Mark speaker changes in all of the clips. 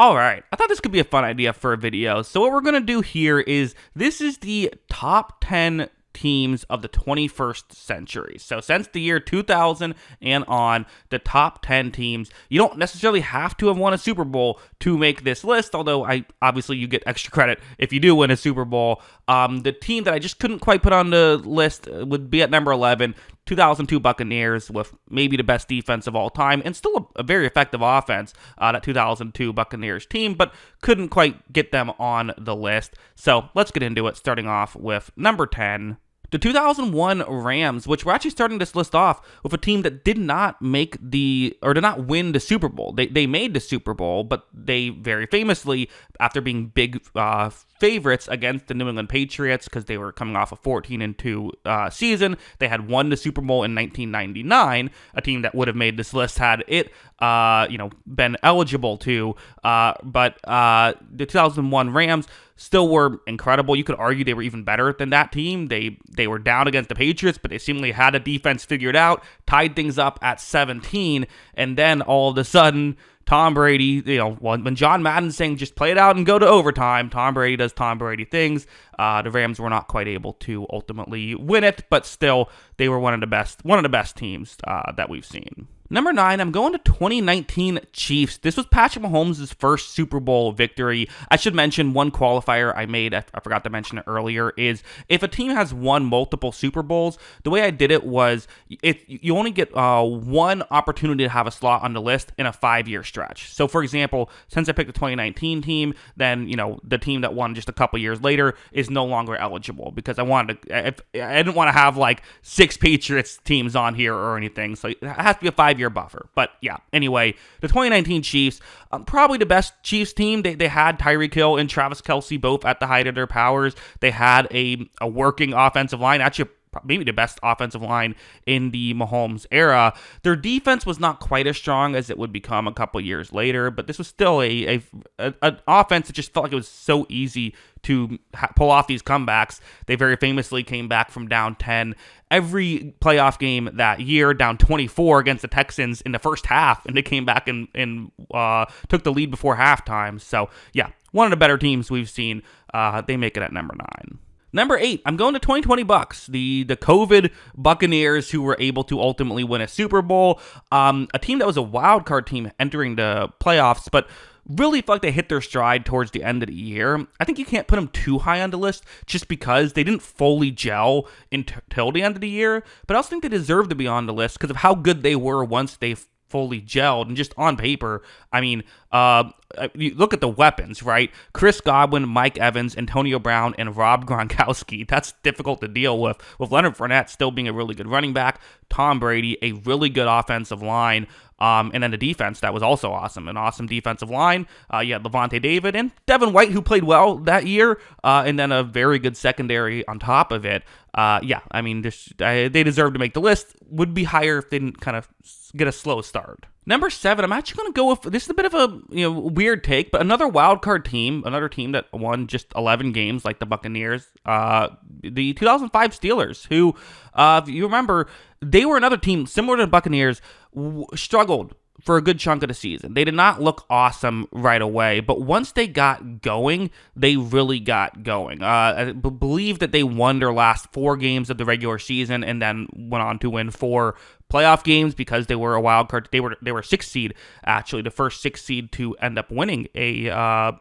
Speaker 1: Alright, I thought this could be a fun idea for a video. So what we're going to do here is, this is the top 10 teams of the 21st century. So since the year 2000 and on, the top 10 teams. You don't necessarily have to have won a Super Bowl to make this list, although obviously you get extra credit if you do win a Super Bowl. The team that I just couldn't quite put on the list would be at number 11, 2002 Buccaneers, with maybe the best defense of all time and still a very effective offense, that 2002 Buccaneers team, but couldn't quite get them on the list. So let's get into it, starting off with number 10. The 2001 Rams, which we're actually starting this list off with a team that did not did not win the Super Bowl. They made the Super Bowl, but they very famously, after being big favorites against the New England Patriots, because they were coming off a 14-2 season, they had won the Super Bowl in 1999. A team that would have made this list had it been eligible to. But the 2001 Rams still were incredible. You could argue they were even better than that team. They were down against the Patriots, but they seemingly had a defense figured out, tied things up at 17, and then all of a sudden, Tom Brady, when John Madden's saying just play it out and go to overtime, Tom Brady does Tom Brady things. The Rams were not quite able to ultimately win it, but still, they were one of the best teams that we've seen. Number 9, I'm going to 2019 Chiefs. This was Patrick Mahomes' first Super Bowl victory. I should mention one qualifier I made, I forgot to mention it earlier, is if a team has won multiple Super Bowls, the way I did it was you only get one opportunity to have a slot on the list in a 5-year stretch. So for example, since I picked the 2019 team, then the team that won just a couple years later is no longer eligible, because I didn't want to have like 6 Patriots teams on here or anything. So it has to be a 5-year buffer. But yeah, anyway, the 2019 Chiefs, probably the best Chiefs team. They had Tyreek Hill and Travis Kelce both at the height of their powers. They had a working offensive line, actually maybe the best offensive line in the Mahomes era. Their defense was not quite as strong as it would become a couple years later, but this was still an offense that just felt like it was so easy to pull off these comebacks. They very famously came back from down 10 every playoff game that year, down 24 against the Texans in the first half, and they came back and took the lead before halftime. So yeah, one of the better teams we've seen. They make it at number 9. Number 8, I'm going to 2020 Bucks, the COVID Buccaneers, who were able to ultimately win a Super Bowl. A team that was a wild card team entering the playoffs, but really felt like they hit their stride towards the end of the year. I think you can't put them too high on the list just because they didn't fully gel until the end of the year, but I also think they deserve to be on the list because of how good they were once they fully gelled. And just on paper, I mean, you look at the weapons, right? Chris Godwin, Mike Evans, Antonio Brown, and Rob Gronkowski. That's difficult to deal with Leonard Fournette still being a really good running back, Tom Brady, a really good offensive line, and then the defense that was also awesome. An awesome defensive line. You had Levante David and Devin White, who played well that year, and then a very good secondary on top of it. Yeah, I mean, they deserve to make the list. Would be higher if they didn't kind of get a slow start. Number 7, I'm actually going to go with, this is a bit of a weird take, but another wild card team, another team that won just 11 games like the Buccaneers, the 2005 Steelers, who, if you remember, they were another team similar to the Buccaneers, struggled for a good chunk of the season. They did not look awesome right away, but once they got going, they really got going. I believe that they won their last 4 games of the regular season and then went on to win 4 playoff games because they were a wild card. They were 6th seed, actually, the first 6th seed to end up winning a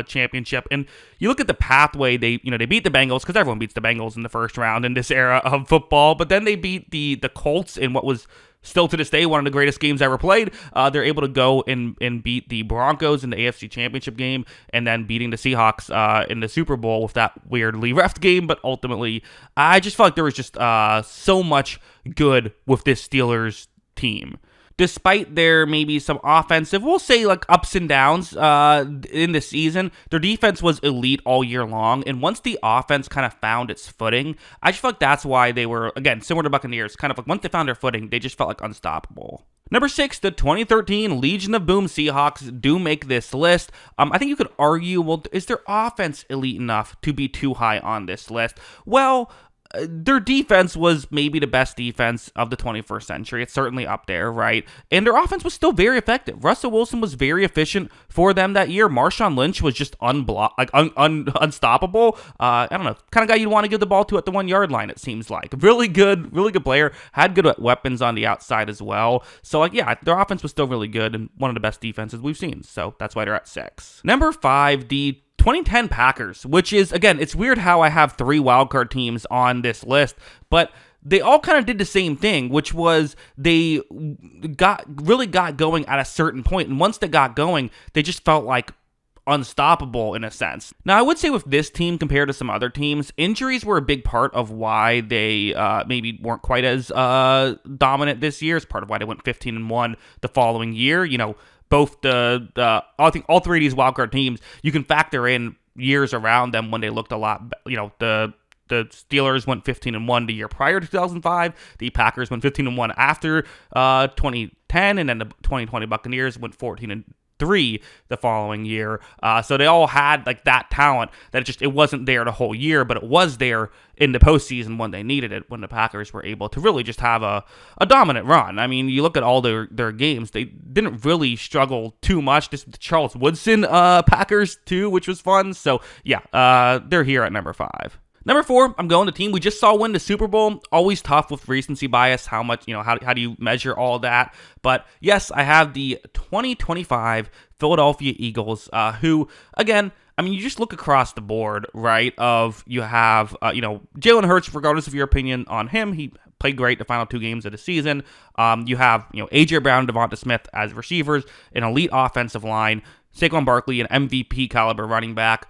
Speaker 1: championship. And you look at the pathway, they beat the Bengals, because everyone beats the Bengals in the first round in this era of football, but then they beat the Colts in what was still to this day one of the greatest games ever played. They're able to go and beat the Broncos in the AFC Championship game, and then beating the Seahawks in the Super Bowl with that weirdly ref game. But ultimately, I just felt like there was just so much good with this Steelers team. Despite there maybe some offensive, we'll say like ups and downs in the season, their defense was elite all year long. And once the offense kind of found its footing, I just felt like that's why they were, again, similar to Buccaneers, kind of like once they found their footing, they just felt like unstoppable. Number 6, the 2013 Legion of Boom Seahawks do make this list. I think you could argue, well, is their offense elite enough to be too high on this list? Well, their defense was maybe the best defense of the 21st century. It's certainly up there, right? And their offense was still very effective. Russell Wilson was very efficient for them that year. Marshawn Lynch was just unstoppable. I don't know, kind of guy you'd want to give the ball to at the 1 yard line, it seems like. Really good player. Had good weapons on the outside as well. So, their offense was still really good and one of the best defenses we've seen. So that's why they're at 6. Number 5, the 2010 Packers, which is, again, it's weird how I have 3 wildcard teams on this list, but they all kind of did the same thing, which was they really got going at a certain point, and once they got going, they just felt like unstoppable in a sense. Now, I would say with this team compared to some other teams, injuries were a big part of why they maybe weren't quite as dominant this year. It's part of why they went 15-1 the following year. Both I think all 3 of these wildcard teams, you can factor in years around them when they looked a lot, the Steelers went 15-1 the year prior to 2005. The Packers went 15-1 after 2010, and then the 2020 Buccaneers went 14-3 the following year. So they all had like that talent that it wasn't there the whole year, but it was there in the postseason when they needed it, when the Packers were able to really just have a dominant run. I mean, you look at all their games, they didn't really struggle too much. Just the Charles Woodson Packers too, which was fun. So they're here at number 5. Number 4, I'm going to team we just saw win the Super Bowl. Always tough with recency bias, how much, how do you measure all that? But yes, I have the 2025 Philadelphia Eagles, who, again, I mean, you just look across the board, right, you have, Jalen Hurts, regardless of your opinion on him, he played great the final 2 games of the season. You have, A.J. Brown, Devonta Smith as receivers, an elite offensive line, Saquon Barkley, an MVP caliber running back,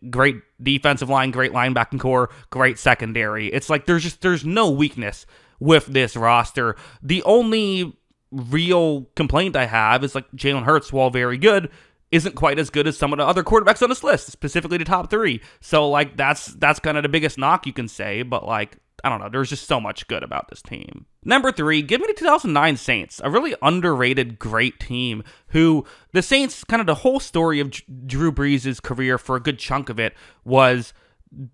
Speaker 1: great defensive line, great linebacking core, great secondary. It's like there's no weakness with this roster. The only real complaint I have is like Jalen Hurts, while very good, isn't quite as good as some of the other quarterbacks on this list, specifically the top 3. So like that's kind of the biggest knock you can say, but like I don't know, there's just so much good about this team. Number 3, give me the 2009 Saints, a really underrated, great team who the Saints, kind of the whole story of Drew Brees' career for a good chunk of it was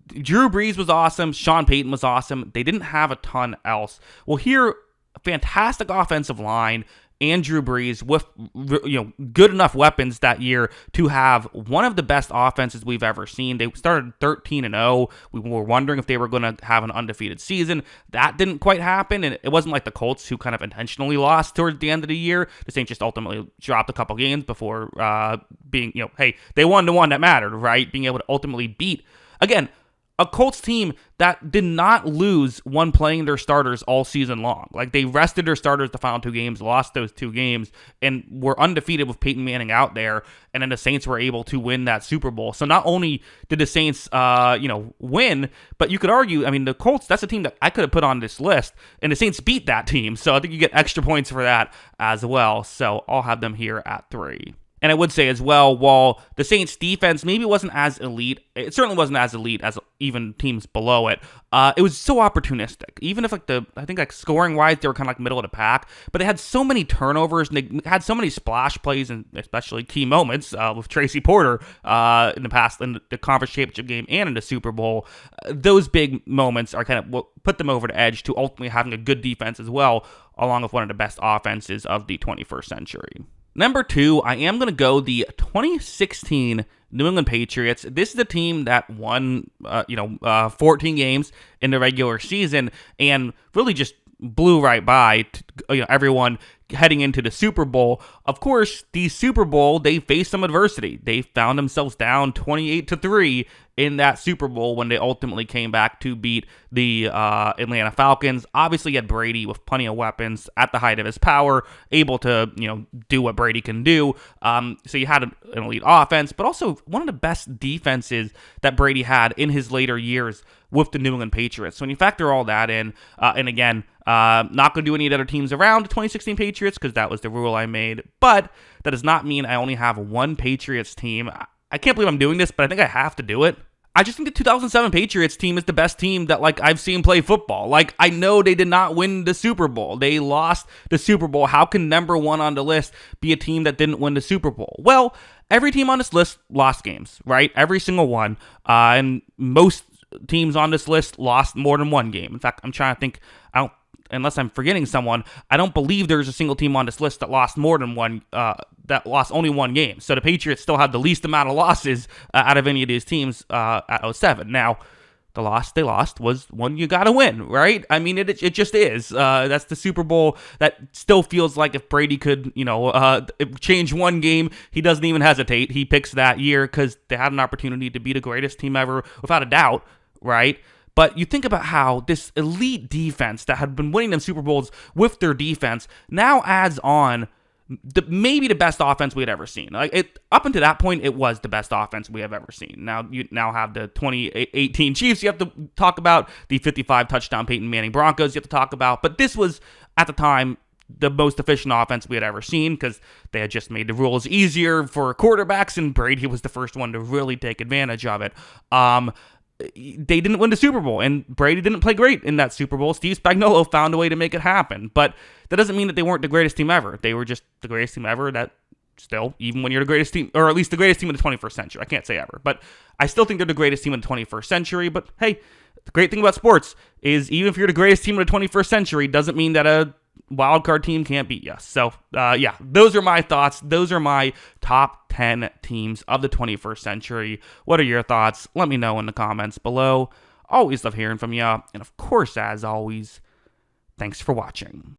Speaker 1: Drew Brees was awesome, Sean Payton was awesome. They didn't have a ton else. Well, here, a fantastic offensive line, and Drew Brees with good enough weapons that year to have one of the best offenses we've ever seen. They started 13-0. We were wondering if they were going to have an undefeated season. That didn't quite happen, and it wasn't like the Colts who kind of intentionally lost towards the end of the year. The Saints just ultimately dropped a couple games before being, hey, they won the one that mattered, right? Being able to ultimately beat, again, a Colts team that did not lose one playing their starters all season long. Like, they rested their starters the final 2 games, lost those 2 games, and were undefeated with Peyton Manning out there, and then the Saints were able to win that Super Bowl. So not only did the Saints, win, but you could argue, I mean, the Colts, that's a team that I could have put on this list, and the Saints beat that team, so I think you get extra points for that as well. So I'll have them here at 3. And I would say as well, while the Saints defense maybe wasn't as elite, it certainly wasn't as elite as even teams below it. It was so opportunistic. Even if I think scoring wise, they were kind of like middle of the pack, but they had so many turnovers and they had so many splash plays and especially key moments with Tracy Porter in the past, in the conference championship game and in the Super Bowl. Those big moments are kind of what put them over the edge to ultimately having a good defense as well, along with one of the best offenses of the 21st century. Number 2, I am going to go the 2016 New England Patriots. This is a team that won, 14 games in the regular season and really just blew right by everyone heading into the Super Bowl. Of course, the Super Bowl, they faced some adversity. They found themselves down 28-3 in that Super Bowl when they ultimately came back to beat the Atlanta Falcons. Obviously, you had Brady with plenty of weapons at the height of his power, able to do what Brady can do. So you had an elite offense, but also one of the best defenses that Brady had in his later years with the New England Patriots. So when you factor all that in, and again, not going to do any of the other teams around the 2016 Patriots because that was the rule I made, but that does not mean I only have one Patriots team. I can't believe I'm doing this, but I think I have to do it. I just think the 2007 Patriots team is the best team that I've seen play football. I know they did not win the Super Bowl. They lost the Super Bowl. How can number 1 on the list be a team that didn't win the Super Bowl? Well, every team on this list lost games, right? Every single one. And most teams on this list lost more than one game. In fact, I'm trying to think. Unless I'm forgetting someone, I don't believe there's a single team on this list that lost more than one. That lost only one game. So the Patriots still had the least amount of losses out of any of these teams at 07. Now, the loss they lost was one you got to win, right? I mean, it just is. That's the Super Bowl. That still feels like if Brady could, change one game, he doesn't even hesitate. He picks that year because they had an opportunity to be the greatest team ever, without a doubt, right? But you think about how this elite defense that had been winning them Super Bowls with their defense now adds on maybe the best offense we had ever seen. Up until that point, it was the best offense we have ever seen. Now you have the 2018 Chiefs you have to talk about, the 55 touchdown Peyton Manning Broncos you have to talk about, but this was, at the time, the most efficient offense we had ever seen because they had just made the rules easier for quarterbacks, and Brady was the first one to really take advantage of it. They didn't win the Super Bowl, and Brady didn't play great in that Super Bowl. Steve Spagnuolo found a way to make it happen, but that doesn't mean that they weren't the greatest team ever. They were just the greatest team ever. That still, even when you're the greatest team, or at least the greatest team in the 21st century, I can't say ever, but I still think they're the greatest team in the 21st century. But hey, the great thing about sports is even if you're the greatest team in the 21st century, doesn't mean that a wildcard team can't beat you. So, those are my thoughts. Those are my top 10 teams of the 21st century. What are your thoughts? Let me know in the comments below. Always love hearing from you. And of course, as always, thanks for watching.